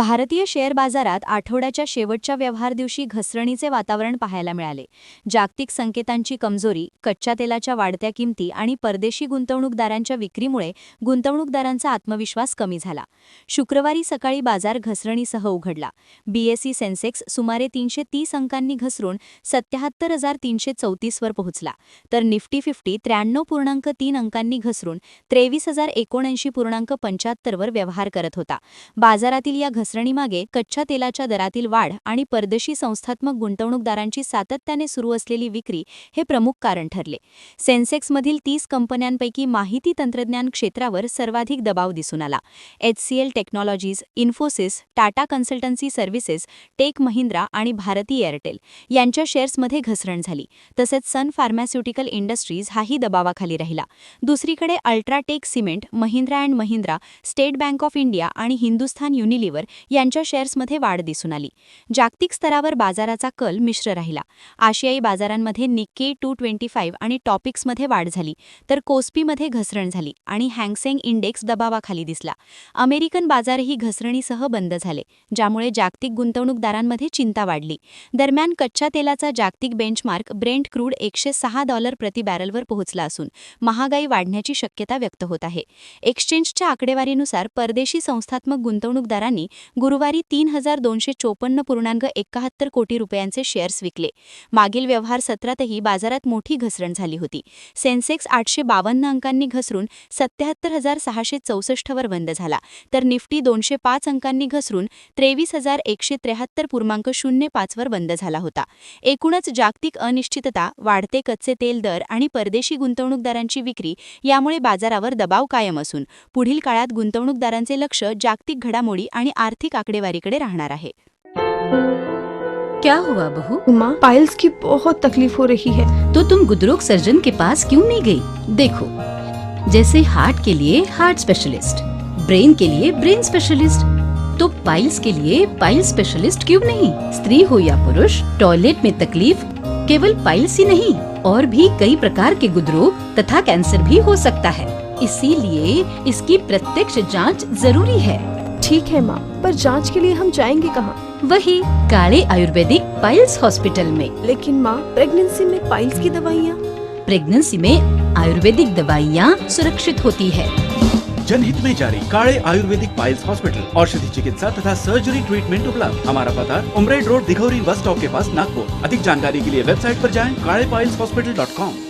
भारतीय शेअर बाजारात आठवड्याच्या शेवटच्या व्यवहार दिवशी घसरणीचे वातावरण पाहायला मिळाले. जागतिक संकेतांची कमजोरी, कच्च्या तेलाच्या वाढत्या किमती आणि परदेशी गुंतवणूकदारांच्या विक्रीमुळे गुंतवणूकदारांचा आत्मविश्वास कमी झाला. शुक्रवारी सकाळी बाजार घसरणीसह उघडला. बीएसई सेन्सेक्स सुमारे 330 अंकांनी घसरून 77,334 वर पोहोचला, तर निफ्टी 50 93.3 अंकांनी घसरून 23,079.75 वर व्यवहार करत होता. बाजारातील या घसरणीमागे कच्च्या तेलाच्या दरातील वाढ आणि परदेशी संस्थात्मक गुंतवणूकदारांची सातत्याने सुरू असलेली विक्री हे प्रमुख कारण ठरले. सेन्सेक्समधील 30 कंपन्यांपैकी माहिती तंत्रज्ञान क्षेत्रावर सर्वाधिक दबाव दिसून आला. HCL Technologies, Infosys, Tata Consultancy Services, Tech Mahindra आणि भारती एअरटेल यांच्या शेअर्समध्ये घसरण झाली. तसेच सन फार्मास्युटिकल इंडस्ट्रीज हाही दबावाखाली राहिला. दुसरीकडे UltraTech cement, Mahindra and Mahindra, state bank of India आणि हिंदुस्थान युनिलिव्हर यांच्या शेअर्समध्ये वाढ दिसून आली. जागतिक स्तरावर बाजाराचा कल मिश्र राहिला. आशियाई बाजारांमध्ये निक्केई 225 आणि टॉपिक्समध्ये वाढ झाली, तर कोस्पीमध्ये घसरण झाली आणि हँगसेंग इंडेक्स दबावाखाली दिसला. अमेरिकन बाजारही घसरणीसह बंद झाले, ज्यामुळे जागतिक गुंतवणूकदारांमध्ये चिंता वाढली. दरम्यान कच्च्या तेलाचा जागतिक बेंचमार्क ब्रेंट क्रूड $106 प्रति बॅरलवर पोहोचला असून महागाई वाढण्याची शक्यता व्यक्त होत आहे. एक्सचेंजच्या आकडेवारीनुसार परदेशी संस्थात्मक गुंतवणूकदारांनी गुरुवारी 3,254.71 कोटी रुपयांचे शेअर्स विकले. मागील व्यवहार सत्रातही बाजारात मोठी घसरण झाली होती. सेन्सेक्स 852 अंकांनी घसरून 77,664 वर बंद झाला, तर निफ्टी 205 अंकांनी घसरून 23,173.05 वर बंद झाला होता. एकूणच जागतिक अनिश्चितता, वाढते कच्चे तेल दर आणि परदेशी गुंतवणूकदारांची विक्री यामुळे बाजारावर दबाव कायम असून पुढील काळात गुंतवणूकदारांचे लक्ष जागतिक घडामोडी आणि आर्थिक आकडेवारीकडे राहणार आहे. क्या हुआ बहू? माँ, पाइल्स की बहुत तकलीफ हो रही है. तो तुम गुदरोग सर्जन के पास क्यों नहीं गई? देखो, जैसे हार्ट के लिए हार्ट स्पेशलिस्ट, ब्रेन के लिए ब्रेन स्पेशलिस्ट, तो पाइल्स के लिए पाइल्स स्पेशलिस्ट क्यों नहीं? स्त्री हो या पुरुष, टॉयलेट में तकलीफ केवल पाइल्स ही नहीं, और भी कई प्रकार के गुदरोग तथा कैंसर भी हो सकता है. इसीलिए इसकी प्रत्यक्ष जांच जरूरी है. ठीक है माँ, पर जांच के लिए हम जाएंगे कहाँ? वही काले आयुर्वेदिक पाइल्स हॉस्पिटल में. लेकिन माँ, प्रेगनेंसी में पाइल्स की दवाइयाँ? प्रेगनेंसी में आयुर्वेदिक दवाइयाँ सुरक्षित होती है. जनहित में जारी. काळे आयुर्वेदिक पाइल्स हॉस्पिटल, औषधि चिकित्सा तथा सर्जरी ट्रीटमेंट उपलब्ध. हमारा पता उमरेड रोड, दिघौरी बस स्टॉप के पास, नागपुर. अधिक जानकारी के लिए वेबसाइट पर जाएं kaalepailshospital.com.